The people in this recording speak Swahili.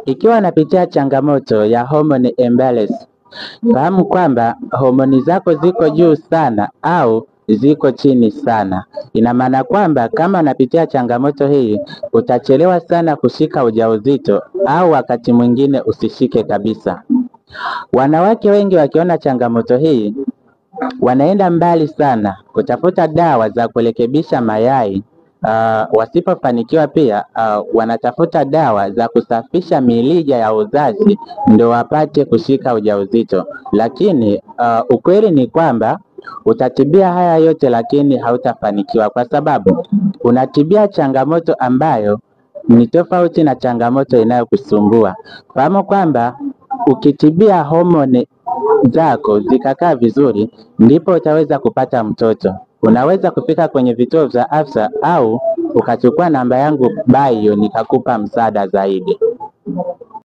Ikiwa unapitia changamoto ya hormone imbalance, fahamu kwamba homoni zako ziko juu sana au ziko chini sana. Ina maana kwamba kama unapitia changamoto hii, utachelewa sana kushika ujauzito au wakati mwingine usishike kabisa. Wanawake wengi wakiona changamoto hii, wanaenda mbali sana kutafuta dawa za kurekebisha mayai. Wasipofanikiwa pia wanatafuta dawa za kusafisha mirija ya uzazi ndio wapate kushika ujauzito. Lakini ukweli ni kwamba utatibia haya yote lakini hautafanikiwa, kwa sababu unatibia changamoto ambayo ni tofauti na changamoto inayokusumbua. Fahamu kwamba ukitibia homoni zako zikakaa vizuri, ndipo utaweza kupata mtoto. Unaweza kufika kwenye vituo vya afya au ukachukua namba yangu bio nikakupa msaada zaidi.